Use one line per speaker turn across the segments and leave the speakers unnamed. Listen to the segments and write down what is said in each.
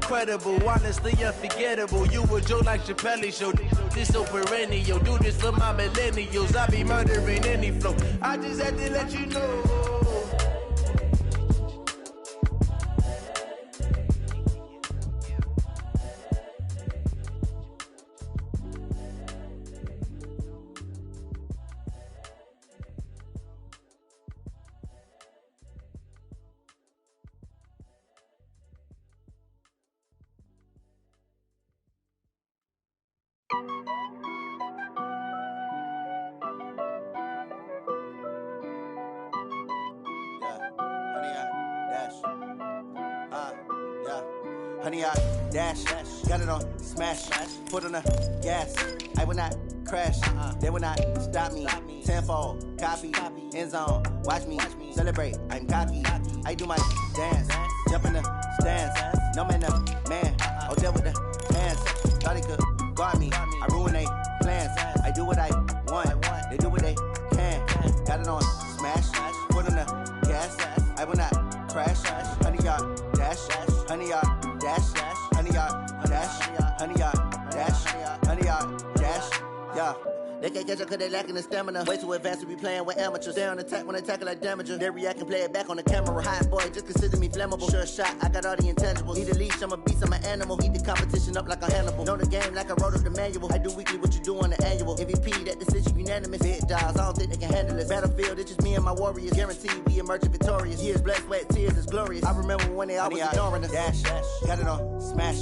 incredible, honestly unforgettable. You a joke like Chappelle Show. This so perennial. Do this for my millennials. I be murdering any flow. I just had to let you know.
Honey, I dash, got it on smash, foot on the gas. I will not crash, they will not stop me. Tenfold, copy, end zone, watch me celebrate. I'm cocky, I do my dance, jump in the stands. No man, man, I'll deal with the hands. Thought he could guard me, I ruin they plans. I do what I want, they do what they can. Got it on smash, foot on the gas. I will not crash, honey, y'all dash, honey, y'all dash, honey, y'all dash, honey, y'all dash, honey, y'all dash, yeah. They can't catch up cause they lacking the stamina. Way too advanced to be playing with amateurs. Stay on attack when I tackle like damager. They react and play it back on the camera. Hot boy, just consider me flammable. Sure shot, I got all the intangibles. Need a leash, I'm a beast, I'm an animal. Eat the competition up like a Hannibal. Know the game like I wrote up the manual. I do weekly what you do on the annual. MVP, that decision unanimous. Big dogs, I don't think they can handle this. Battlefield, it's just me and my warriors. Guaranteed we emerge victorious. Years, blood, sweat, tears, it's glorious. I remember when they always ignoring us. Dash, got it on smash,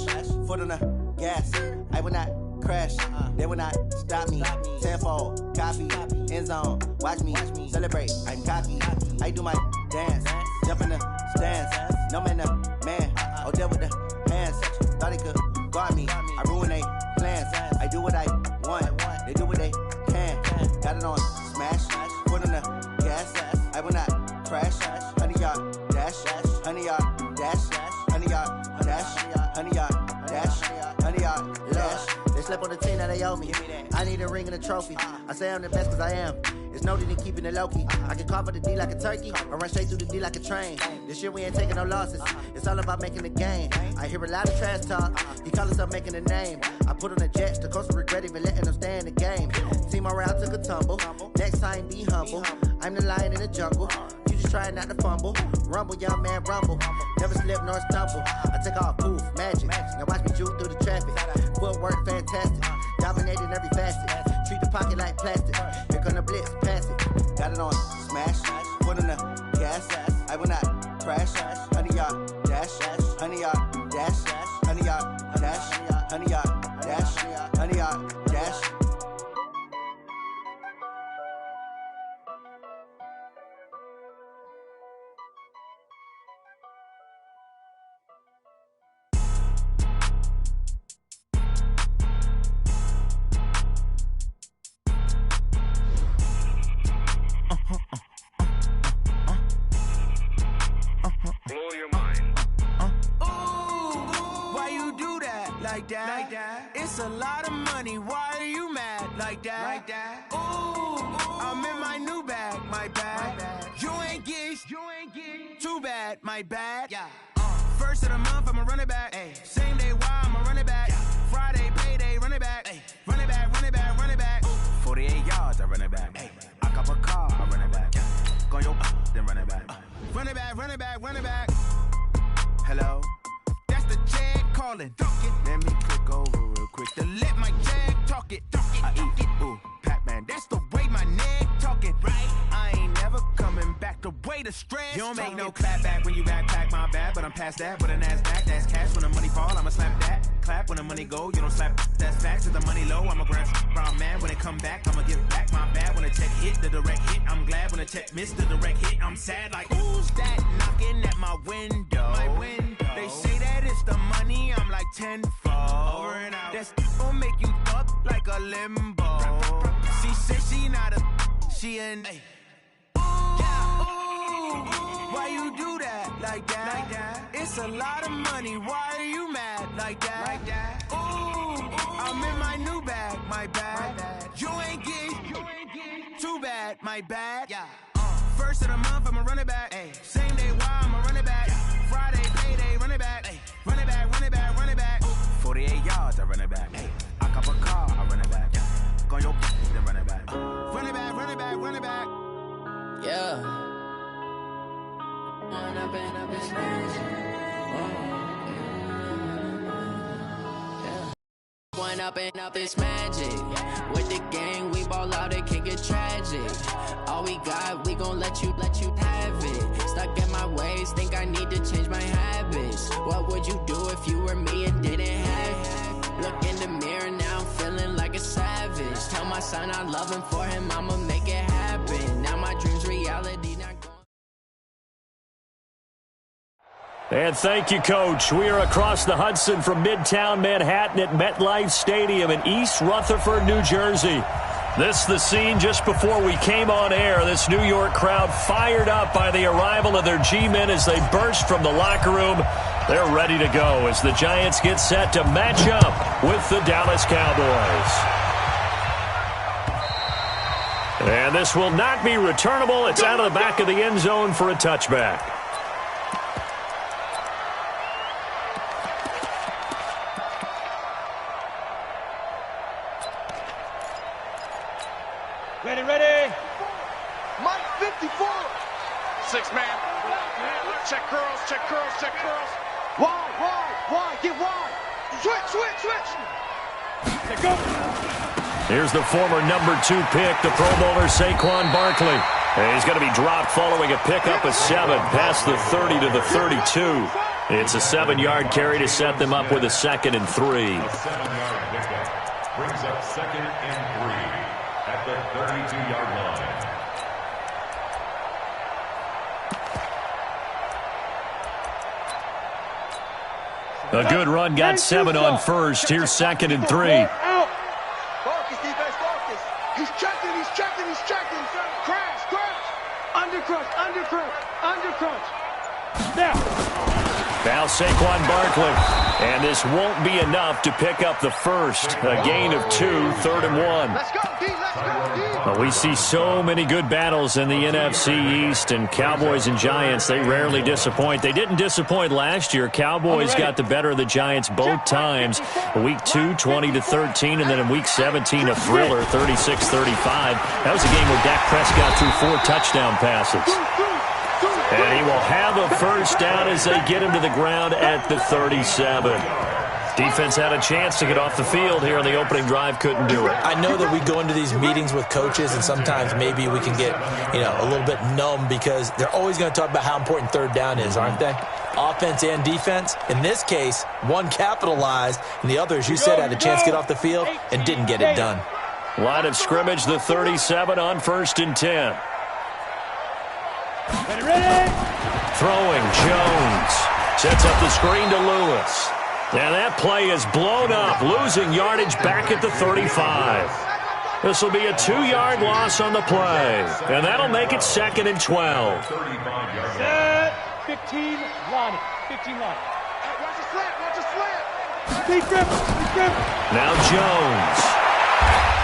foot on the gas. I will not crash, they will not stop me. Tenfold, copy, end zone, watch me celebrate. I'm cocky, I do my dance, jump in the stands. No man, man, I'll deal with the hands. Thought he could guard me, I ruin they plans. I do what I want, they do what they can. Got it on smash, foot on the gas. I will not crash, honey, y'all dash, honey, y'all dash, honey, y'all dash, honey, y'all dash, honey, y'all dash. They slept on the team that they owe me. I need a ring and a trophy. I say I'm the best cause I am. It's noted in keeping it low-key. I can carve up the D like a turkey or run straight through the D like a train. This year we ain't taking no losses. It's all about making the game. I hear a lot of trash talk. He call himself making a name. I put on the Jets. The coach will regret even letting them stay in the game. Team morale took a tumble. Next time be humble. I'm the lion in the jungle. You just try not to fumble. Rumble, young man, rumble. Never slip nor stumble. I take off, poof, magic. Now watch me juke through the traffic. Footwork fantastic. Dominating every facet. Treat the pocket like plastic. Here come the blitz, pass it. Got it on smash, foot on the gas. I will not crash, honey, y'all dash, honey, y'all dash, honey, y'all dash, honey, y'all dash, honey, y'all dash.
Like that. It's a lot of money. Why are you mad like that? Ooh, I'm in my new bag, my bad. You ain't get too bad, my bad. Yeah. First of the month, I'ma run it back. Ay. Same day, why I'ma run it back. Yeah. Friday, payday, run it back. Ay. Run it back, run it back, run it back. 48 yards, I run it back. Ay. I cop a car, I run it back. Go your then run it back. Run it back, run it back, run it back. Hello? That's the jag calling. Let me click over real quick to let my jag talk it. I eat, ooh, Pac-Man. That's the way my neck talking. Right? I ain't never coming back the way the stress. You don't make no clap back when you backpack, my bad. But I'm past that with a NASDAQ. That's cash when the money fall. I'ma slap that. Clap when the money go. You don't slap. That's facts. If the money low, I'ma grab brown man. When it come back, I'ma give back my bad. When the check hit, the direct hit. I'm glad when the check missed the direct hit. I'm sad like, who's that knocking at my window? My window. They say that it's the money, I'm like tenfold. Over and out. That's gon' make you up like a limbo. She said she not a, she an. Ooh, why you do that like that? It's a lot of money, why are you mad like that? Ooh, I'm in my new bag, my bad. You ain't get too bad, my bad. Yeah. First of the month, I'ma run it back. Ay. Same day, why I'ma run it back. Friday, payday, run it back. Ay. Run it back, run it back, run run it back. I cop a car, I run it back. Go your then run it back. Run it back, run it back, run it back.
Yeah. Run up and up his magic. One up and up is magic. With the gang, we ball out, it can get tragic. All we got, we gon' let you have it. Stuck in my ways, think I need to change my habits. What would you do if you were me and didn't have it? Look in the mirror, now I'm feeling like a savage. Tell my son I love him, for him I'ma make it happen. Now my dream's reality, not going.
And thank you, Coach. We are across the Hudson from Midtown Manhattan at MetLife Stadium in East Rutherford, New Jersey. This the scene just before we came on air. This New York crowd fired up by the arrival of their G-men as they burst from the locker room. They're ready to go as the Giants get set to match up with the Dallas Cowboys. And this will not be returnable. It's out of the back of the end zone for a touchback.
Ready.
Mike 54.
6-man. Check curls.
Wide. Get wide. Switch.
Let go.
Here's the former number 2 pick, the Pro Bowler Saquon Barkley. And he's going to be dropped following a pickup of 7 past the 30 to the 32. It's a 7-yard carry to set them up with a 2nd and 3.
A 7-yard pickup brings up 2nd and 3. At the 32-yard line.
A good run, got 7 on first. Here's 2nd and 3.
Out. Focus, defense, focus. He's checking. Undercrunch.
Now Saquon Barkley. And this won't be enough to pick up the first. A gain of 2, 3rd and 1.
Let's go, D.
Well, we see so many good battles in the NFC East, and Cowboys and Giants, they rarely disappoint. They didn't disappoint last year. Cowboys got the better of the Giants both times. Week 2, 20-13, and then in Week 17, a thriller, 36-35. That was a game where Dak Prescott threw 4 touchdown passes. And he will have a first down as they get him to the ground at the 37. Defense had a chance to get off the field here on the opening drive, couldn't do it.
I know that we go into these meetings with coaches, and sometimes maybe we can get, a little bit numb because they're always going to talk about how important 3rd down is, aren't they? Offense and defense. In this case, one capitalized, and the other, as you said, had a chance to get off the field and didn't get it done.
Line of scrimmage, the 37 on 1st and 10.
Ready.
Throwing, Jones. Sets up the screen to Lewis. And that play is blown up, losing yardage back at the 35. This will be a 2-yard loss on the play, and that'll make it 2nd and 12.
Set. 15 line.
Watch the slant.
Big grip.
Now Jones.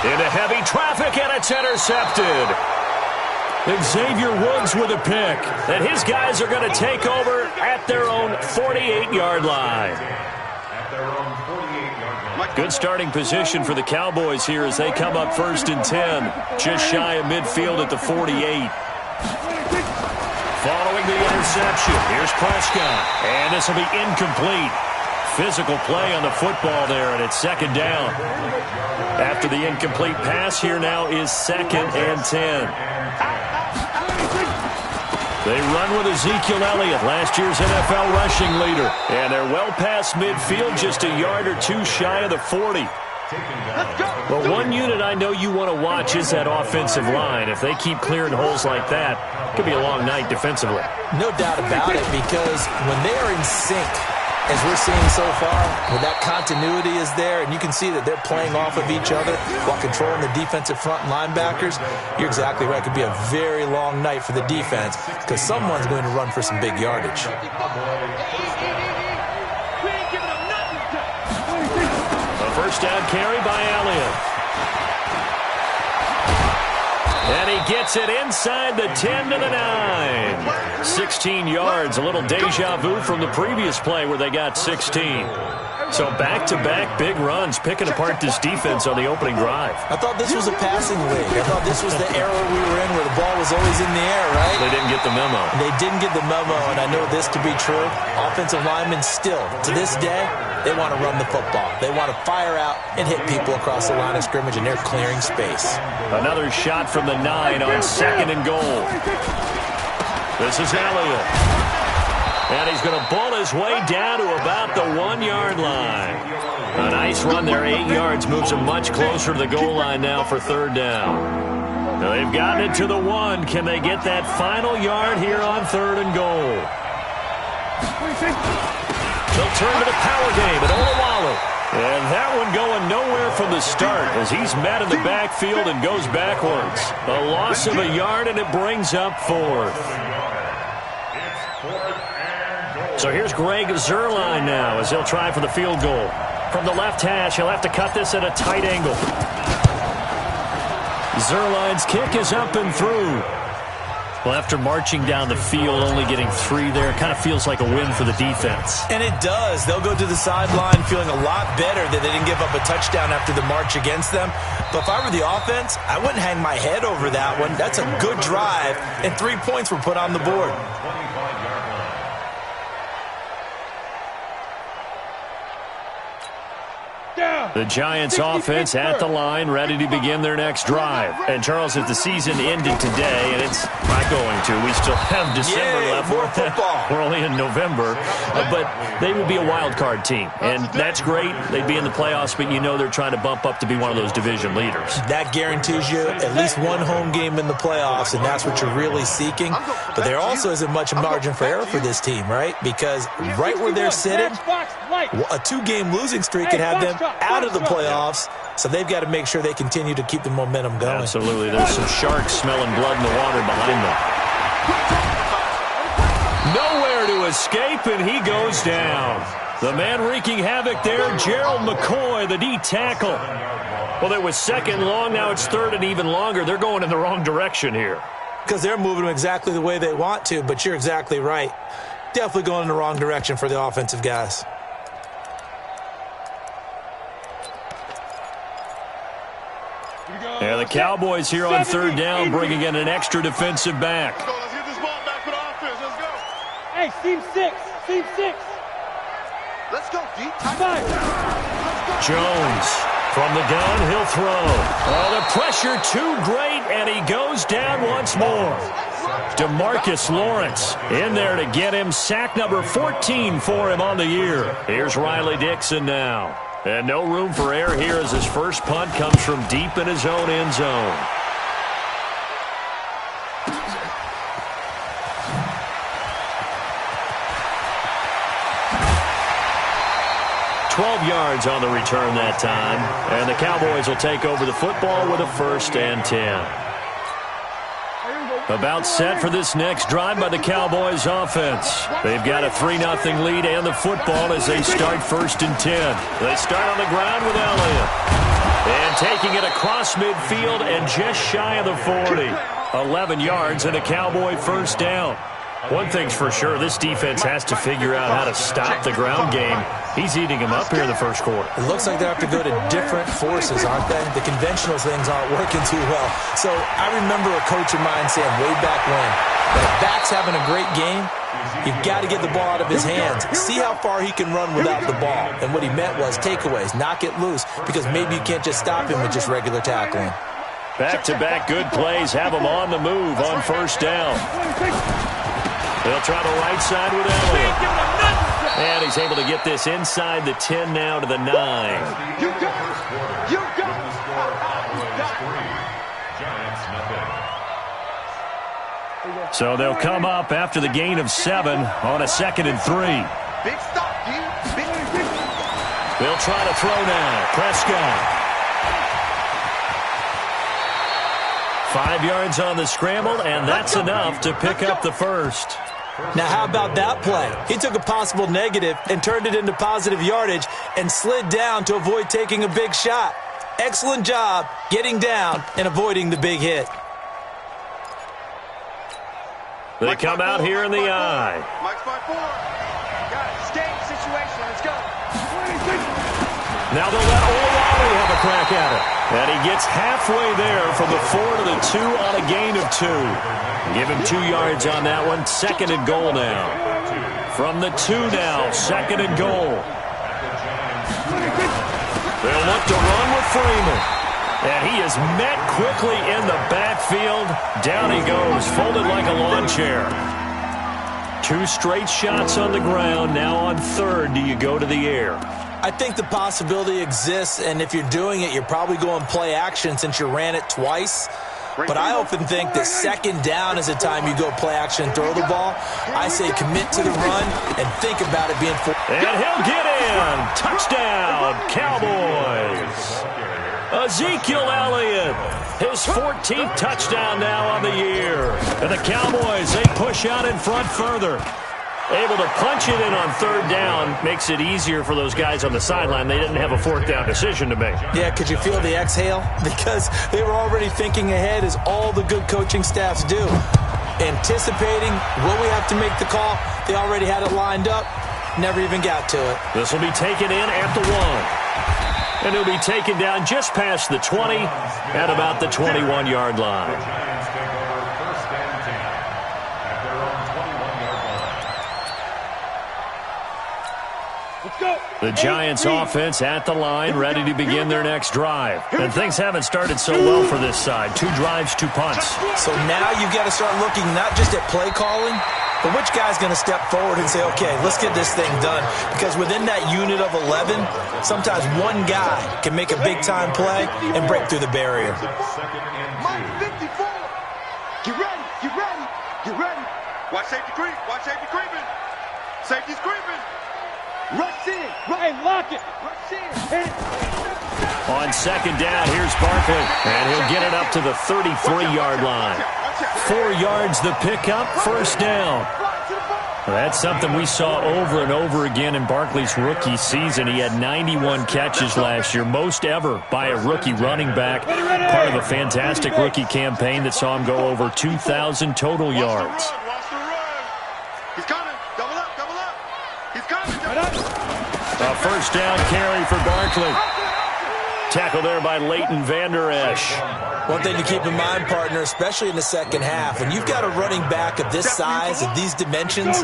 Into heavy traffic, and it's intercepted. Xavier Woods with a pick, and his guys are going to take over at their own 48-yard line. Good starting position for the Cowboys here as they come up 1st and 10, just shy of midfield at the 48. Following the interception, here's Prescott, and this will be incomplete. Physical play on the football there, and it's 2nd down. After the incomplete pass, here now is 2nd and 10. They run with Ezekiel Elliott, last year's NFL rushing leader. And they're well past midfield, just a yard or 2 shy of the 40. Well, one unit I know you want to watch is that offensive line. If they keep clearing holes like that, it could be a long night defensively.
No doubt about it, because when they are in sync, as we're seeing so far, where that continuity is there, and you can see that they're playing off of each other while controlling the defensive front linebackers, you're exactly right. It could be a very long night for the defense because someone's going to run for some big yardage. A
first down carry by Elliott. And he gets it inside the 10 to the 9. 16 yards, a little deja vu from the previous play where they got 16. So back-to-back big runs, picking apart this defense on the opening drive.
I thought this was a passing league. I thought this was the era we were in where the ball was always in the air, right?
They didn't get the memo.
They didn't get the memo, and I know this to be true. Offensive linemen still, to this day, they want to run the football. They want to fire out and hit people across the line of scrimmage, and they're clearing space.
Another shot from the 9 on 2nd and goal. This is Elliott. And he's going to bull his way down to about the 1-yard line. A nice run there, 8 yards, moves him much closer to the goal line now for 3rd down. Now they've gotten it to the 1. Can they get that final yard here on 3rd and goal? They'll turn to the power game at Oluwalu. And that one going nowhere from the start as he's met in the backfield and goes backwards. A loss of a yard, and it brings up 4th. So here's Greg Zuerlein now as he'll try for the field goal. From the left hash, he'll have to cut this at a tight angle. Zuerlein's kick is up and through. Well, after marching down the field, only getting 3 there, kind of feels like a win for the defense.
And it does. They'll go to the sideline feeling a lot better that they didn't give up a touchdown after the march against them. But if I were the offense, I wouldn't hang my head over that one. That's a good drive, and 3 points were put on the board.
The Giants offense at the line, ready to begin their next drive. And, Charles, if the season ended today, and it's not going to, we still have December left.
More football.
We're only in November. But they would be a wild card team. And that's great. They'd be in the playoffs, but you know they're trying to bump up to be one of those division leaders.
That guarantees you at least one home game in the playoffs, and that's what you're really seeking. But there also isn't much margin for error for this team, right? Because right where they're sitting, a 2-game losing streak could have them out of the playoffs, so they've got to make sure they continue to keep the momentum going.
Absolutely. There's some sharks smelling blood in the water behind them. Nowhere to escape, and he goes down. The man wreaking havoc there, Gerald McCoy, the D tackle. Well, it was 2nd long, now it's 3rd and even longer. They're going in the wrong direction here.
Because they're moving them exactly the way they want to, but you're exactly right. Definitely going in the wrong direction for the offensive guys.
And the Cowboys here on 3rd down, bringing in an extra defensive back.
Let's get this ball back for the offense. Let's go. Hey, team 6. Team 6.
Let's go, D.
Jones from the gun, he'll throw. Oh, the pressure too great, and he goes down once more. DeMarcus Lawrence in there to get him. Sack number 14 for him on the year. Here's Riley Dixon now. And no room for error here as his first punt comes from deep in his own end zone. $12 yards on the return that time. And the Cowboys will take over the football with a 1st and 10. About set for this next drive by the Cowboys offense. They've got a 3-0 lead and the football as they start 1st and 10. They start on the ground with Elliott. And taking it across midfield and just shy of the 40. 11 yards and a Cowboy 1st down. One thing's for sure, this defense has to figure out how to stop the ground game. He's eating them up here in the first quarter.
It looks like they have to go to different forces, aren't they? The conventional things aren't working too well. So I remember a coach of mine saying way back when, that if back's having a great game, you've got to get the ball out of his hands. See how far he can run without the ball. And what he meant was takeaways, knock it loose, because maybe you can't just stop him with just regular tackling.
Back-to-back good plays have him on the move on 1st down. They'll try the right side with Elliott. And he's able to get this inside the 10 now to the 9.
You go! You go!
So they'll come up after the gain of 7 on a 2nd and 3.
Big stop, D.
They'll try to throw now. Prescott. 5 yards on the scramble, and that's enough to pick up the 1st.
Now, how about that play? He took a possible negative and turned it into positive yardage and slid down to avoid taking a big shot. Excellent job getting down and avoiding the big hit.
They come out here in the I.
Mike's by 4. Got it. Escape situation. Let's go.
Now they'll let Olawale have a crack at it. And he gets halfway there from the 4 to the 2 on a gain of 2. Give him 2 yards on that one. 2nd and goal now. From the 2 now, 2nd and goal. They'll look to run with Freeman. And he is met quickly in the backfield. Down he goes, folded like a lawn chair. 2 straight shots on the ground. Now on 3rd, do you go to the air?
I think the possibility exists, and if you're doing it, you're probably going play action since you ran it twice. But I often think that 2nd down is the time you go play action and throw the ball. I say commit to the run and think about it being full.
And he'll get in. Touchdown, Cowboys. Ezekiel Elliott, his 14th touchdown now on the year. And the Cowboys, they push out in front further. Able to punch it in on 3rd down. Makes it easier for those guys on the sideline. They didn't have a 4th down decision to make.
Yeah, could you feel the exhale? Because they were already thinking ahead, as all the good coaching staffs do. Anticipating, will we have to make the call? They already had it lined up. Never even got to it.
This will be taken in at the 1. And it'll be taken down just past the 20 at about the 21-yard line. The Giants offense at the line, ready to begin their next drive. And things haven't started so well for this side. 2 drives, 2 punts.
So now you've got to start looking not just at play calling, but which guy's going to step forward and say, okay, let's get this thing done. Because within that unit of 11, sometimes one guy can make a big-time play and break through the barrier.
Mike 54. Get ready. Get ready. Get ready. Watch safety creep. Watch safety creeping. Safety's creeping. Rush in.
Hey, lock it.
Rush in.
On 2nd down, here's Barkley. And he'll get it up to the 33-yard line. 4 yards the pickup, 1st down. That's something we saw over and over again in Barkley's rookie season. He had 91 catches last year, most ever by a rookie running back. Part of a fantastic rookie campaign that saw him go over 2,000 total yards.
Watch the run. He's coming. Double up. Double up. He's coming.
A 1st down carry for Barkley. Tackle there by Leighton Vander Esch.
One thing to keep in mind, partner, especially in the second half, when you've got a running back of this size, of these dimensions,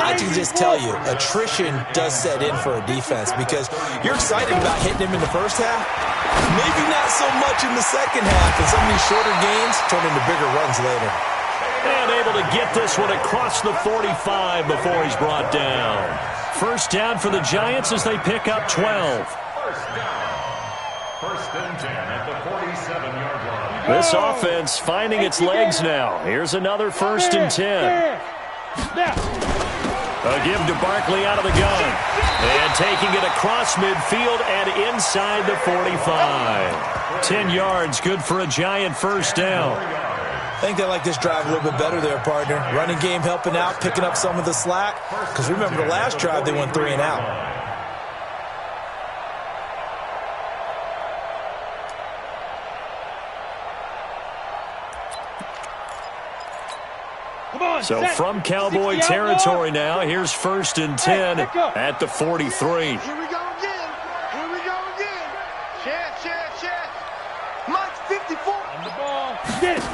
I can just tell you, attrition does set in for a defense because you're excited about hitting him in the first half. Maybe not so much in the second half, and some of these shorter gains turn into bigger runs later.
And able to get this one across the 45 before he's brought down. 1st down for the Giants as they pick up 12.
1st down. 1st and 10 at the 47-yard line.
This offense finding its legs now. Here's another 1st and 10. A give to Barkley out of the gun. And taking it across midfield and inside the 45. 10 yards, good for a Giant 1st down.
I think they like this drive a little bit better there, partner. Running game helping out, picking up some of the slack. Because remember, the last drive they went 3 and out.
So from Cowboy territory now, here's 1st and 10 at the 43.
Here we go again. Here we go again. Chance. Mike's 54.
On the ball. Get it.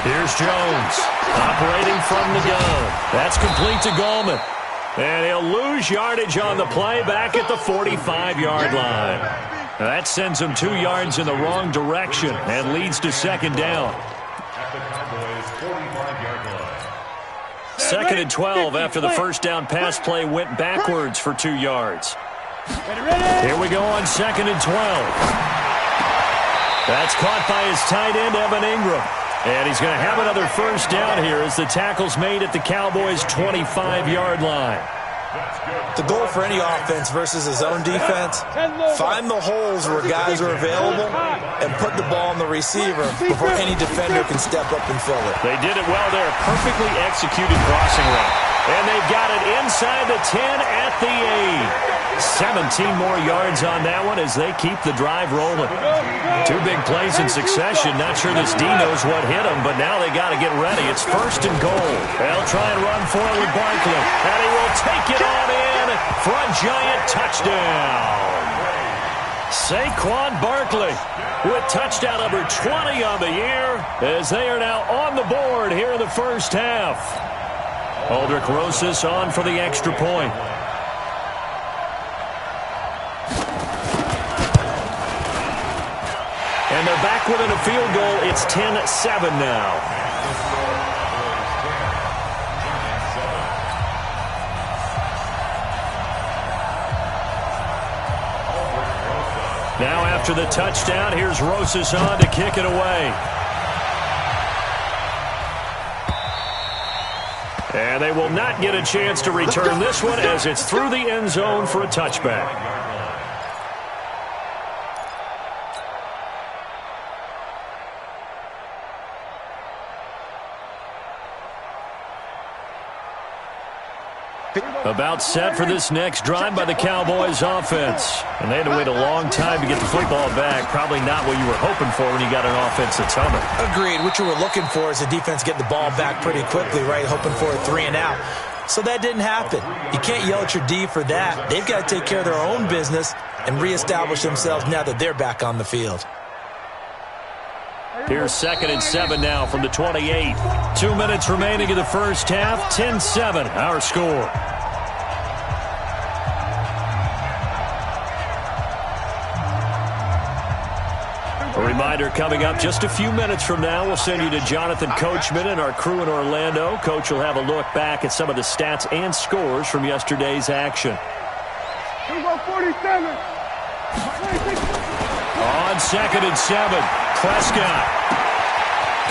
Here's Jones operating from the gun. That's complete to Gallman. And he'll lose yardage on the play back at the 45-yard line. That sends him 2 yards in the wrong direction and leads to 2nd down.
At the Cowboys' 45-yard line.
2nd and 12 after the 1st down pass play went backwards for 2 yards. Here we go on 2nd and 12. That's caught by his tight end, Evan Ingram. And he's going to have another 1st down here as the tackle's made at the Cowboys' 25-yard line.
The goal for any offense versus his own defense, find the holes where guys are available and put the ball on the receiver before any defender can step up and fill it.
They did it well there. Perfectly executed crossing route. And they've got it inside the 10 at the 8. 17 more yards on that one as they keep the drive rolling. 2 big plays in succession. Not sure this D knows what hit him, but now they got to get ready. It's 1st and goal. They'll try and run for it with Barkley. And he will take it on in for a Giant touchdown. Saquon Barkley with touchdown number 20 on the year as they are now on the board here in the first half. Aldrick Rosas on for the extra point. And they're back within a field goal. It's 10-7 now. Now after the touchdown, here's Rosas on to kick it away. And they will not get a chance to return this one as it's through the end zone for a touchback. About set for this next drive by the Cowboys offense. And they had to wait a long time to get the football back. Probably not what you were hoping for when you got an offense that's humming.
Agreed. What you were looking for is the defense getting the ball back pretty quickly, right? Hoping for a 3 and out. So that didn't happen. You can't yell at your D for that. They've got to take care of their own business and reestablish themselves now that they're back on the field.
Here's 2nd and 7 now from the 28. 2 minutes remaining in the first half. 10-7, our score. A reminder coming up just a few minutes from now, we'll send you to Jonathan Coachman and our crew in Orlando. Coach will have a look back at some of the stats and scores from yesterday's action.
Here we go, 47.
On 2nd and 7, Prescott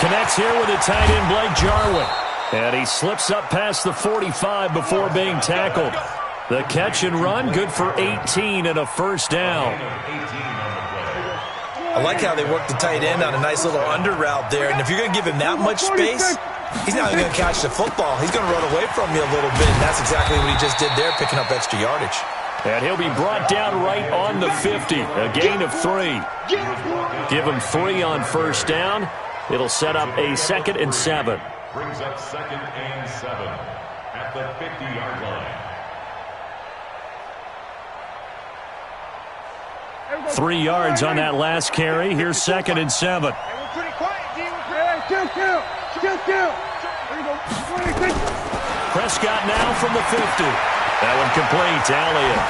connects here with a tight end, Blake Jarwin. And he slips up past the 45 before being tackled. The catch and run, good for 18 and a first down.
I like how they work the tight end on a nice little under route there. And if you're going to give him that much space, he's not even going to catch the football. He's going to run away from you a little bit, and that's exactly what he just did there, picking up extra yardage.
And he'll be brought down right on the 50, a gain of 3. Give him 3 on first down. It'll set up a 2nd and 7.
Brings up 2nd and 7 at the 50-yard line.
3 yards on that last carry. Here's 2nd and 7. Prescott now from the 50. That one complete. Elliott.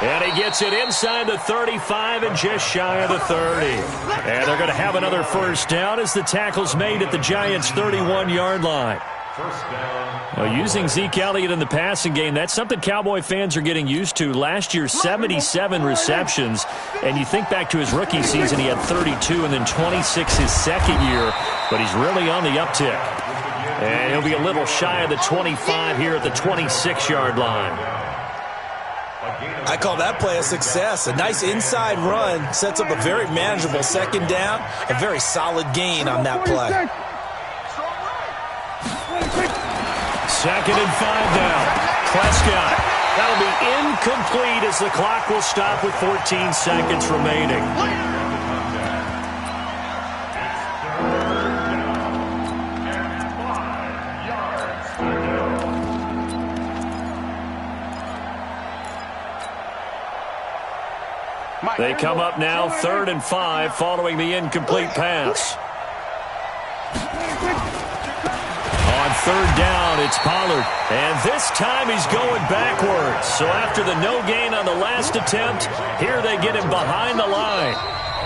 And he gets it inside the 35 and just shy of the 30. And they're going to have another first down as the tackle's made at the Giants' 31-yard line. Well, using Zeke Elliott in the passing game, that's something Cowboy fans are getting used to. Last year, 77 receptions, and you think back to his rookie season, he had 32 and then 26 his second year, but he's really on the uptick. And he'll be a little shy of the 25 here at the 26-yard line.
I call that play a success. A nice inside run sets up a very manageable second down, a very solid gain on that play.
2nd and 5 down. Prescott. That'll be incomplete as the clock will stop with 14 seconds remaining. They come up now 3rd and 5 following the incomplete pass. On 3rd down, it's Pollard. And this time he's going backwards. So after the no gain on the last attempt, here they get him behind the line.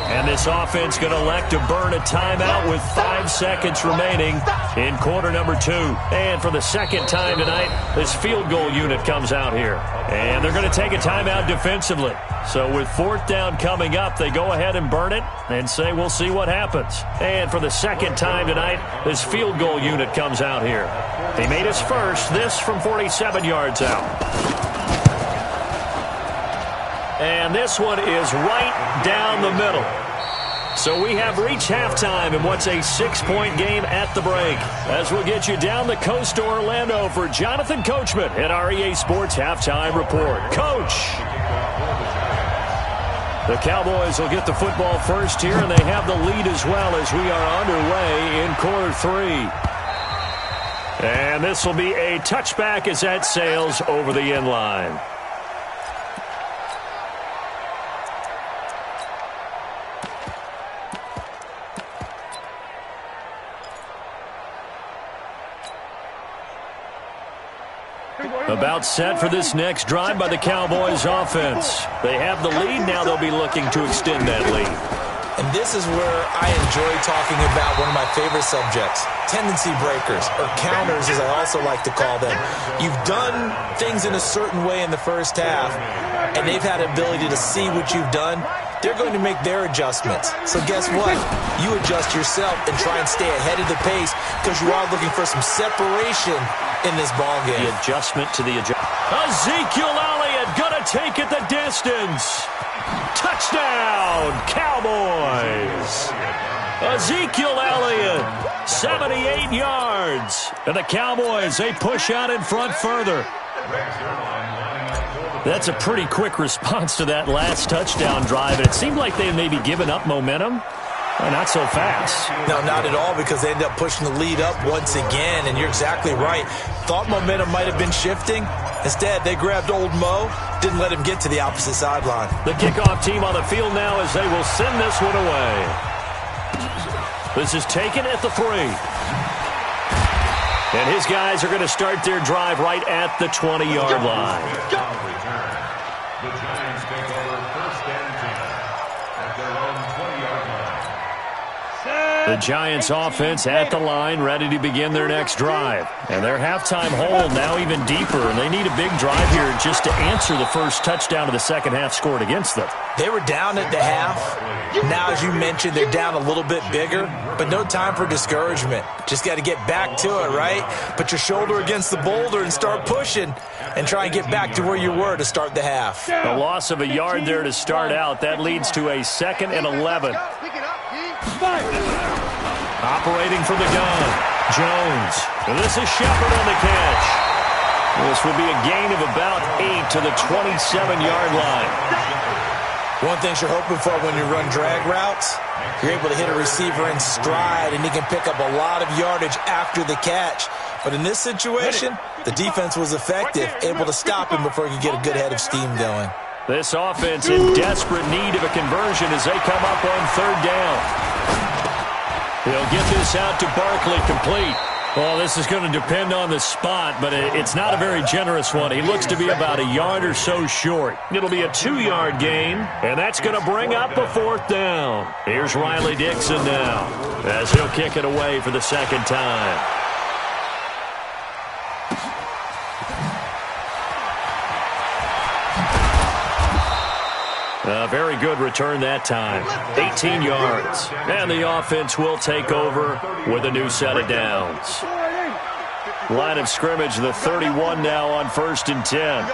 And this offense going to elect to burn a timeout with 5 seconds remaining in quarter number 2. And for the second time tonight, this field goal unit comes out here. And they're going to take a timeout defensively. So with 4th down coming up, they go ahead and burn it and say we'll see what happens. And for the second time tonight, this field goal unit comes out here. He made his first, this from 47 yards out. And this one is right down the middle. So we have reached halftime in what's a 6-point game at the break. As we'll get you down the coast to Orlando for Jonathan Coachman at our EA Sports Halftime Report. Coach! The Cowboys will get the football first here, and they have the lead as well as we are underway in quarter 3. And this will be a touchback as that sails over the end line. About set for this next drive by the Cowboys offense. They have the lead. Now they'll be looking to extend that lead.
And this is where I enjoy talking about one of my favorite subjects, tendency breakers, or counters as I also like to call them. You've done things in a certain way in the first half, and they've had the ability to see what you've done. They're going to make their adjustments. So guess what? You adjust yourself and try and stay ahead of the pace because you are looking for some separation in this ballgame.
The adjustment to the adjustment. Ezekiel Elliott going to take it the distance. Touchdown, Cowboys. Ezekiel Elliott, 78 yards. And the Cowboys, they push out in front further. That's a pretty quick response to that last touchdown drive. And it seemed like they maybe given up momentum. Well, not so fast.
No, not at all, because they ended up pushing the lead up once again, and you're exactly right. Thought momentum might have been shifting. Instead, they grabbed old Mo, didn't let him get to the opposite sideline.
The kickoff team on the field now as they will send this one away. This is taken at the 3. And his guys are going to start their drive right at the 20-yard line.
The Giants take over first and 10 at their own 20-yard line.
The Giants offense at the line, ready to begin their next drive. And their halftime hole now even deeper, and they need a big drive here just to answer the first touchdown of the second half scored against them.
They were down at the half. Now, as you mentioned, they're down a little bit bigger, but no time for discouragement. Just got to get back to it, right? Put your shoulder against the boulder and start pushing and try and get back to where you were to start the half.
A loss of a yard there to start out. That leads to a 2nd and 11. Operating from the gun, Jones. And this is Shepard on the catch. This will be a gain of about 8 to the 27-yard line.
One thing you're hoping for when you run drag routes, you're able to hit a receiver in stride, and he can pick up a lot of yardage after the catch. But in this situation, the defense was effective, able to stop him before he could get a good head of steam going.
This offense in desperate need of a conversion as they come up on 3rd down. They'll get this out to Barkley, complete. Well, this is going to depend on the spot, but it's not a very generous one. He looks to be about a yard or so short. It'll be a 2-yard gain, and that's going to bring up a 4th down. Here's Riley Dixon now as he'll kick it away for the 2nd time. A very good return that time. 18 yards. And the offense will take over with a new set of downs. Line of scrimmage, the 31 now on 1st and 10.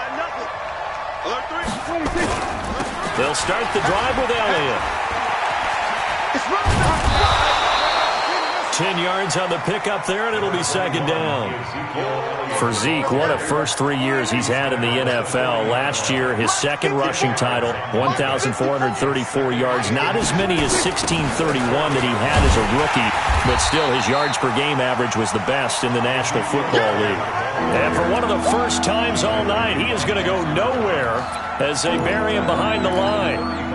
They'll start the drive with Elliott. 10 yards on the pickup there, and it'll be 2nd down. For Zeke, what a first 3 years he's had in the NFL. Last year, his 2nd rushing title, 1,434 yards. Not as many as 1,631 that he had as a rookie, but still his yards per game average was the best in the National Football League. And for one of the first times all night, he is going to go nowhere as they bury him behind the line.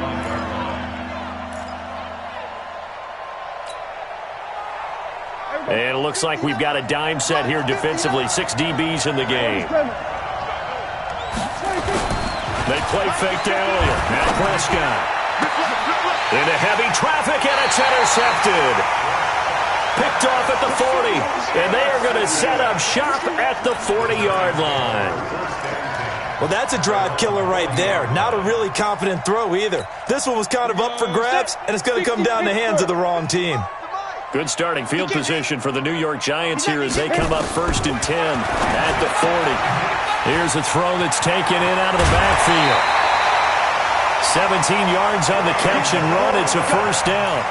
And it looks like we've got a dime set here defensively. 6 DBs in the game. They play fake to Elliott. Matt Prescott. Into heavy traffic, and it's intercepted. Picked off at the 40. And they are going to set up shop at the 40-yard line.
Well, that's a drive killer right there. Not a really confident throw either. This one was kind of up for grabs, and it's going to come down the hands of the wrong team.
Good starting field position for the New York Giants here as they come up 1st and 10 at the 40. Here's a throw that's taken in out of the backfield. 17 yards on the catch and run. It's a first down.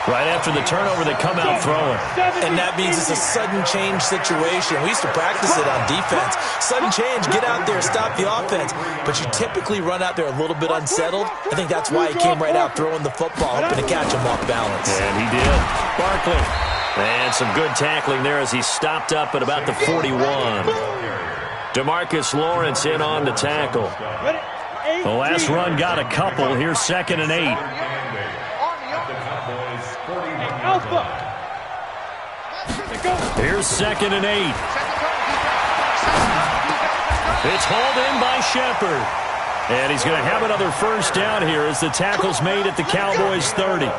Right after the turnover, they come out throwing.
And that means it's a sudden change situation. We used to practice it on defense. Sudden change, get out there, stop the offense. But you typically run out there a little bit unsettled. I think that's why he came right out throwing the football, hoping to catch him off balance.
And he did. Barkley. And some good tackling there as he stopped up at about the 41. DeMarcus Lawrence in on the tackle. The last run got a couple. Here's 2nd and 8. Here's 2nd and 8. It's hauled in by Shepard. And he's going to have another first down here as the tackle's made at the Cowboys' 30.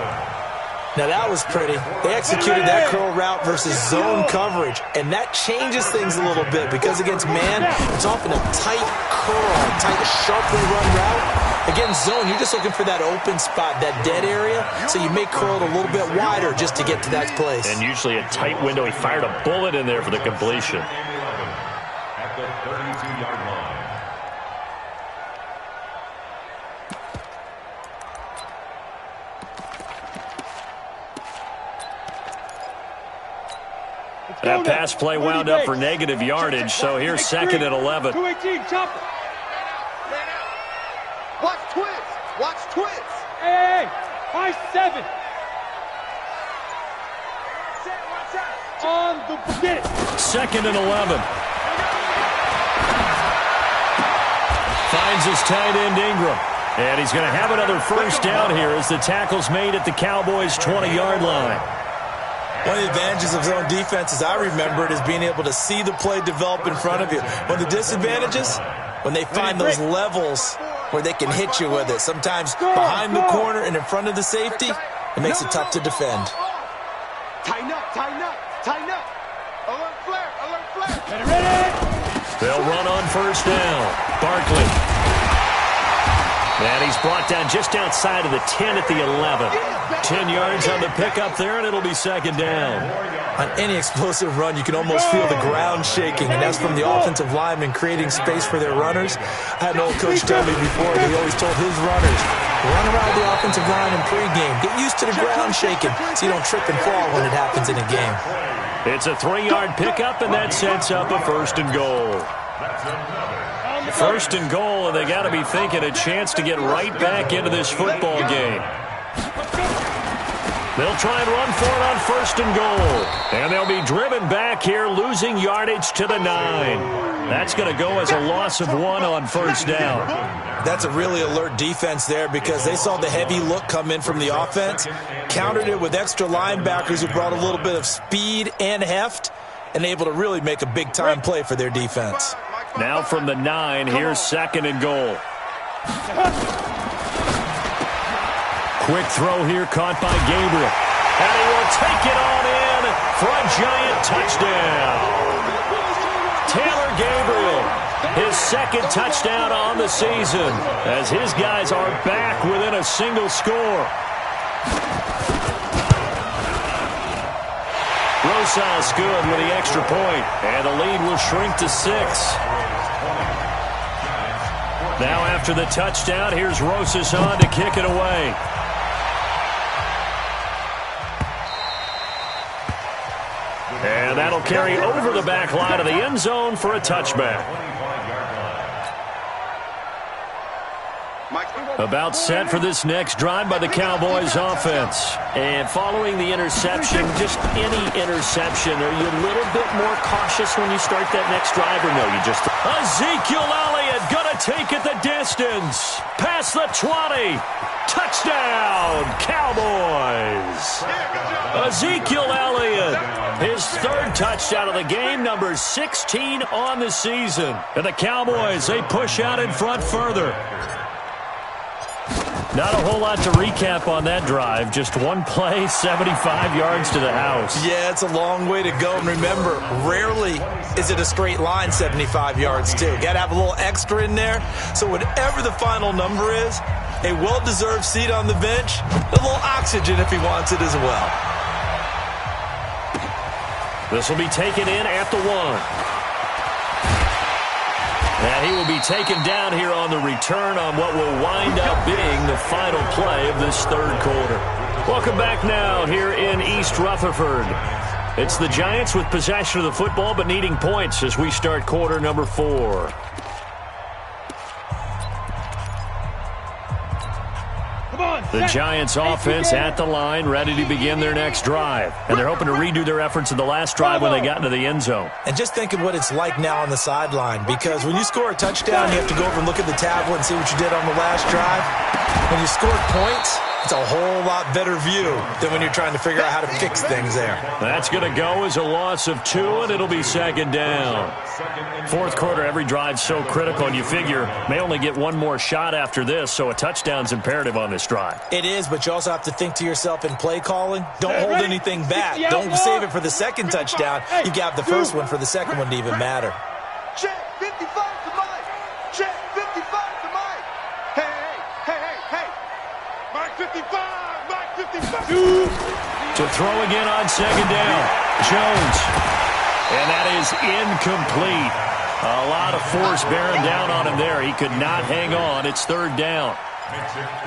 Now, that was pretty. They executed that curl route versus zone coverage, and that changes things a little bit because against man, it's often a tight curl, tight, sharply run route. Against zone, you're just looking for that open spot, that dead area, so you may curl it a little bit wider just to get to that place.
And usually a tight window. He fired a bullet in there for the completion.
At the 32-yard line.
That pass play wound up for negative yardage, so here's 2nd and 11.
218, chopper.
Watch twist. Watch twist.
Hey, high 7. On the get it.
2nd and 11. Finds his tight end Ingram. And he's going to have another first down here as the tackle's made at the Cowboys' 20-yard line.
One of the advantages of zone defense, as I remember it, is being able to see the play develop in front of you. One of the disadvantages, when they find those levels where they can hit you with it. Sometimes behind the corner and in front of the safety, it makes it tough to defend.
Tighten up, tighten up, tighten up. Alert flare, alert flare.
Ready?
They'll run on first down. Barkley. And he's brought down just outside of the 10 at the 11. 10 yards on the pickup there, and it'll be 2nd down.
On any explosive run, you can almost feel the ground shaking, and that's from the offensive linemen creating space for their runners. I had an old coach tell me before that he always told his runners, run around the offensive line in pregame. Get used to the ground shaking so you don't trip and fall when it happens in a game.
It's a 3-yard pickup, and that sets up a 1st and goal. 1st and goal, and they got to be thinking a chance to get right back into this football game. They'll try and run for it on 1st and goal. And they'll be driven back here, losing yardage to the 9. That's going to go as a loss of 1 on 1st down.
That's a really alert defense there because they saw the heavy look come in from the offense, countered it with extra linebackers who brought a little bit of speed and heft, and able to really make a big-time play for their defense.
Now from the 9, here's 2nd and goal. Quick throw here, caught by Gabriel. And he will take it on in for a Giant touchdown. Taylor Gabriel, his 2nd touchdown on the season, as his guys are back within a single score. Rosas good with the extra point, and the lead will shrink to 6. Now after the touchdown, here's Rosas on to kick it away. And that'll carry over the back line of the end zone for a touchback. About set for this next drive by the Cowboys offense. And following the interception, just any interception, are you a little bit more cautious when you start that next drive, or no, you just... Ezekiel Elliott gonna take it the distance. Past the 20. Touchdown, Cowboys. Ezekiel Elliott, his 3rd touchdown of the game, number 16 on the season. And the Cowboys, they push out in front further. Not a whole lot to recap on that drive. Just one play, 75 yards to the house.
Yeah, it's a long way to go. And remember, rarely is it a straight line 75 yards, too. Got to have a little extra in there. So whatever the final number is, a well-deserved seat on the bench, a little oxygen if he wants it as well.
This will be taken in at the 1. And he will be taken down here on the return on what will wind up being the final play of this third quarter. Welcome back now here in East Rutherford. It's the Giants with possession of the football but needing points as we start quarter number 4. The Giants offense at the line, ready to begin their next drive. And they're hoping to redo their efforts in the last drive when they got into the end zone.
And just think of what it's like now on the sideline, because when you score a touchdown, you have to go over and look at the tablet and see what you did on the last drive. When you score points, it's a whole lot better view than when you're trying to figure out how to fix things there.
That's going to go as a loss of 2, and it'll be second down. Fourth quarter, every drive's so critical, and you figure may only get one more shot after this, so a touchdown's imperative on this drive.
It is, but you also have to think to yourself in play calling, don't hold anything back. Don't save it for the second touchdown. You got the first one for the second one to even matter.
Check 55 to Mike. Check 55 to Mike. Hey. Mike 55. Mike 55.
To throw again on second down. Jones. And that is incomplete. A lot of force bearing down on him there. He could not hang on. It's third down.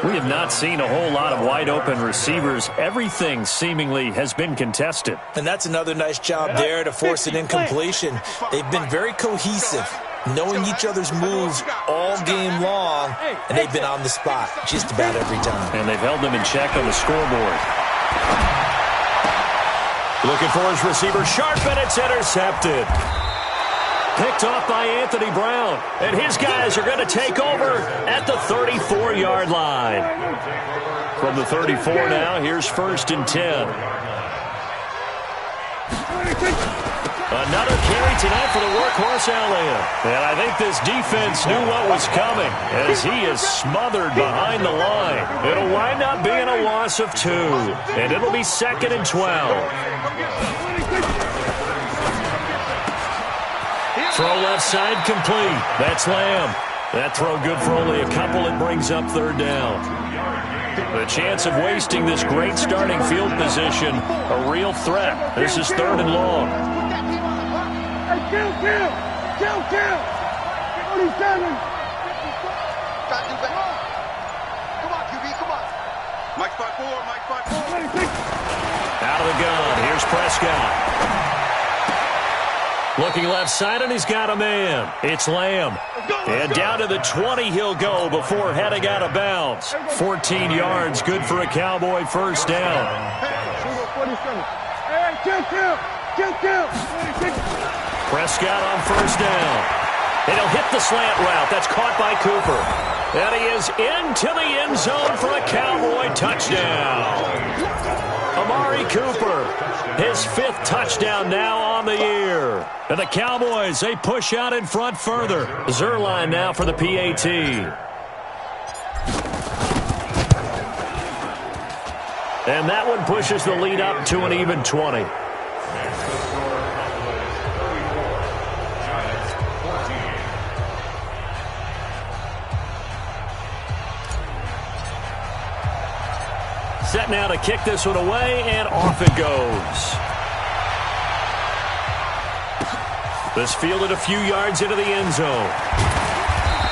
We have not seen a whole lot of wide-open receivers. Everything seemingly has been contested.
And that's another nice job there to force an incompletion. They've been very cohesive, knowing each other's moves all game long, and they've been on the spot just about every time.
And they've held them in check on the scoreboard. Looking for his receiver, sharp, and it's intercepted. Picked off by Anthony Brown. And his guys are going to take over at the 34-yard line. From the 34 now, here's 1st and 10. Another carry tonight for the workhorse Elliott. And I think this defense knew what was coming as he is smothered behind the line. It'll wind up being a loss of 2. And it'll be 2nd and 12. Throw left side complete. That's Lamb. That throw good for only a couple. It brings up third down. The chance of wasting this great starting field position, a real threat. This is 3rd and long.
Hey, kill! 47.
Come on, QB, come on. Mike 5-4.
Out of the gun. Here's Prescott. Looking left side, and he's got a man. It's Lamb. And down to the 20 he'll go before heading out of bounds. 14 yards, good for a Cowboy first down.
Hey, kill.
Prescott on first down. And he'll hit the slant route. That's caught by Cooper. And he is into the end zone for a Cowboy touchdown. Amari Cooper, his 5th touchdown now on the year. And the Cowboys, they push out in front further. Zuerlein now for the PAT. And that one pushes the lead up to an even 20. Set now to kick this one away, and off it goes. This fielded a few yards into the end zone.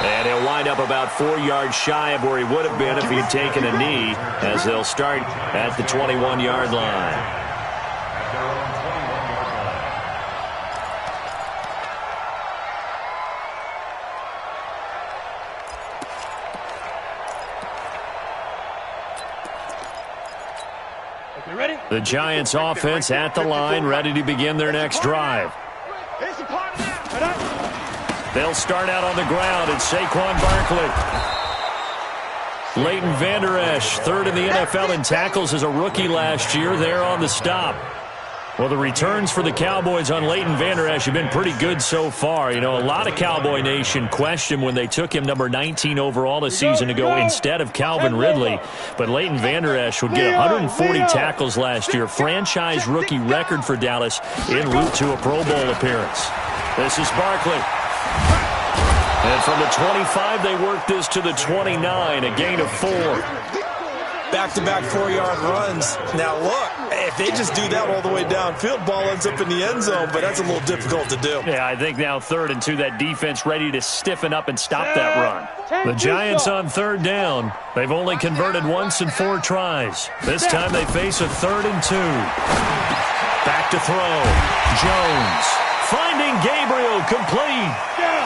And he'll wind up about 4 yards shy of where he would have been if he had taken a knee, as they'll start at the 21-yard line. The Giants offense at the line, ready to begin their next drive. They'll start out on the ground. It's Saquon Barkley. Leighton Vander Esch, 3rd in the NFL in tackles as a rookie last year, there on the stop. Well, the returns for the Cowboys on Leighton Vander Esch have been pretty good so far. You know, a lot of Cowboy Nation questioned when they took him number 19 overall a season ago instead of Calvin Ridley. But Leighton Vander Esch would get 140 tackles last year, franchise rookie record for Dallas en route to a Pro Bowl appearance. This is Barkley. And from the 25, they work this to the 29, a gain of 4.
back-to-back 4-yard runs. Now, look, if they just do that all the way downfield, ball ends up in the end zone, but that's a little difficult to do.
Yeah, I think now 3rd and 2, that defense ready to stiffen up and stop that run. The Giants on 3rd down. They've only converted once in 4 tries. This time they face a 3rd and 2. Back to throw. Jones finding Gabriel, complete.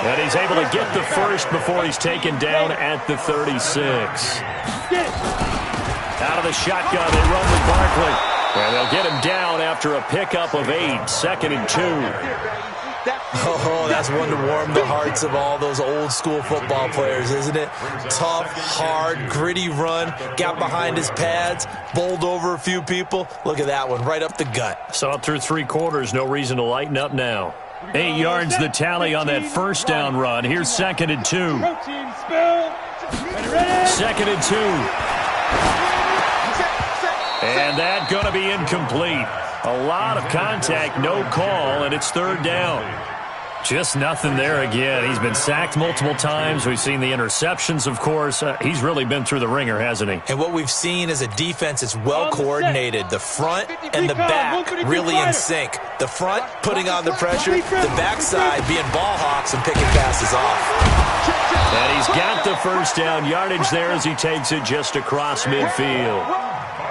And he's able to get the first before he's taken down at the 36. Out of the shotgun, they run with Barkley. And they'll get him down after a pickup of 8, 2nd and 2.
Oh, that's one to warm the hearts of all those old-school football players, isn't it? Tough, hard, gritty run, got behind his pads, bowled over a few people. Look at that one, right up the gut.
So through 3 quarters, no reason to lighten up now. 8 yards the tally on that first down run. Here's 2nd and 2. 2nd and 2. And that going to be incomplete. A lot of contact, no call, and it's 3rd down. Just nothing there again. He's been sacked multiple times. We've seen the interceptions, of course. He's really been through the ringer, hasn't he?
And what we've seen is a defense that's well-coordinated. The front and the back really in sync. The front putting on the pressure, the backside being ball hawks and picking passes off.
And he's got the first down yardage there as he takes it just across midfield.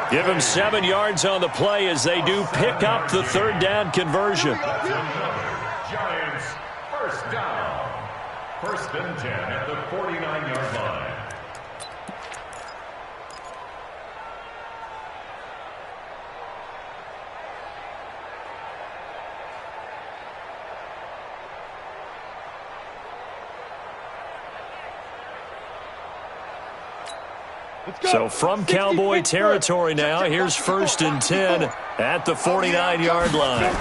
Give him 7 yards on the play as they do pick up the 3rd down conversion.
Giants, first down. 1st and 10 at the 49-yard line.
So from Cowboy territory now, here's 1st and 10 at the 49-yard line.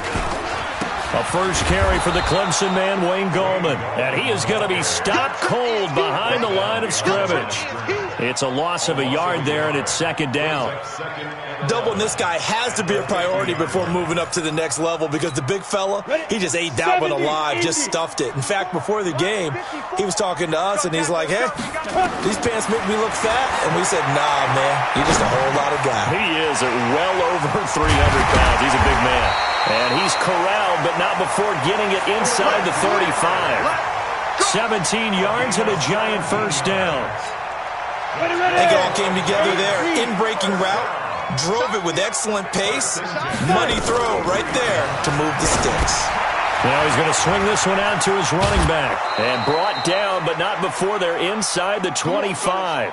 A first carry for the Clemson man, Wayne Gallman. And he is going to be stopped cold behind the line of scrimmage. It's a loss of a yard there, and it's 2nd down.
Doubling this guy has to be a priority before moving up to the next level because the big fella, he just ate that one alive, just stuffed it. In fact, before the game, he was talking to us, and he's like, hey, these pants make me look fat. And we said, nah, man, you're just a whole lot of guy.
He is at well over 300 pounds. He's a big man. And he's corralled, but not before getting it inside the 35. 17 yards and a Giant first down.
I think it all came together there. In-breaking route, drove it with excellent pace. Money throw right there to move the sticks.
Now he's going to swing this one out to his running back. And brought down, but not before they're inside the 25.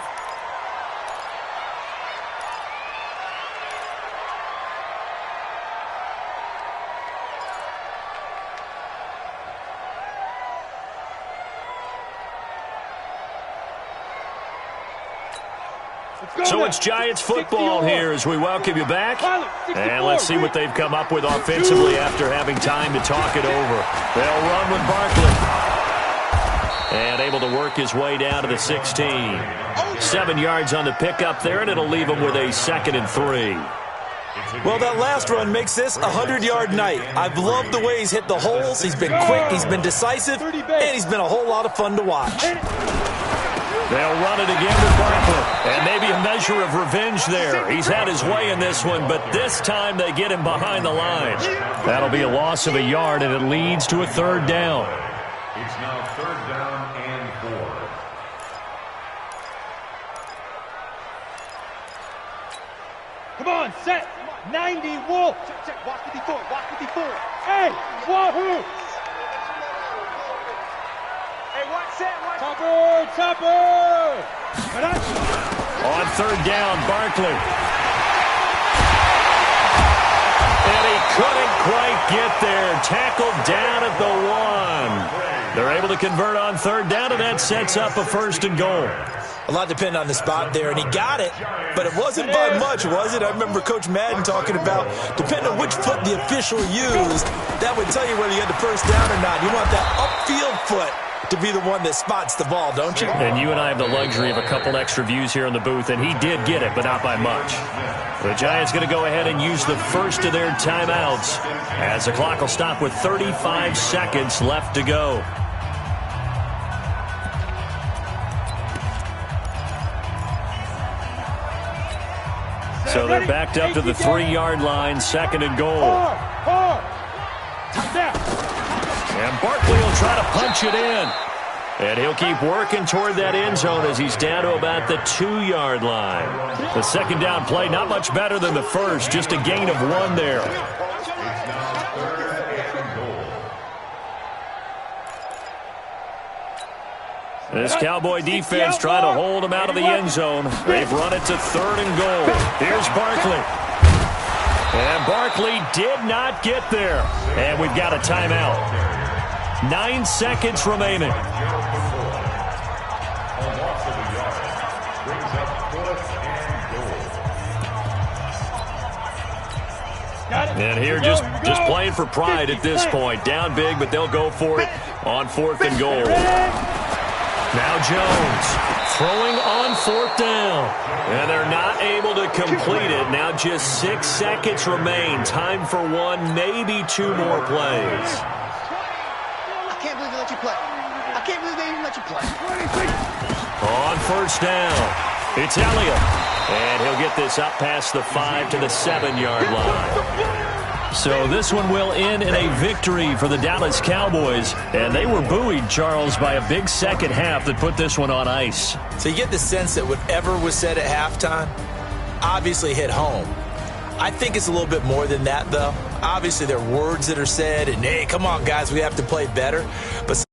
So it's Giants football here as we welcome you back. And let's see what they've come up with offensively after having time to talk it over. They'll run with Barkley. And able to work his way down to the 16. 7 yards on the pickup there, and it'll leave him with a 2nd and 3.
Well, that last run makes this a 100-yard night. I've loved the way he's hit the holes. He's been quick, he's been decisive, and he's been a whole lot of fun to watch.
They'll run it again with Barkley. And maybe a measure of revenge there. He's had his way in this one, but this time they get him behind the line. That'll be a loss of a yard, and it leads to a 3rd down.
It's now 3rd down and 4.
Come on, set. 90, Wolf. Check. Walk with the 4. Hey, Wahoo. Topper!
On 3rd down, Barkley. And he couldn't quite get there. Tackled down at the 1. They're able to convert on 3rd down, and that sets up a 1st and goal.
A lot depended on the spot there, and he got it, but it wasn't by much, was it? I remember Coach Madden talking about, depending on which foot the official used, that would tell you whether you had the first down or not. You want that upfield foot to be the one that spots the ball, don't you?
And you and I have the luxury of a couple extra views here in the booth, and he did get it, but not by much. The Giants going to go ahead and use the first of their timeouts as the clock will stop with 35 seconds left to go. So they're backed up to the 3-yard line, 2nd and goal. And Barkley will try to punch it in. And he'll keep working toward that end zone as he's down to about the 2-yard line. The 2nd down play, not much better than the first, just a gain of 1 there. This Cowboy defense trying to hold him out of the end zone. They've run it to 3rd and goal. Here's Barkley. And Barkley did not get there. And we've got a timeout. 9 seconds remaining. And here just playing for pride at this point. Down big, but they'll go for it on 4th and goal. Now Jones throwing on 4th down. And they're not able to complete it. Now just 6 seconds remain. Time for 1, maybe 2 more plays.
I can't believe they let you play. I can't believe they even let you play.
On 1st down, it's Elliott. And he'll get this up past the 5 to the 7-yard line. So this one will end in a victory for the Dallas Cowboys. And they were buoyed, Charles, by a big second half that put this one on ice.
So you get the sense that whatever was said at halftime obviously hit home. I think it's a little bit more than that, though. Obviously, there are words that are said, and, hey, come on, guys, we have to play better. But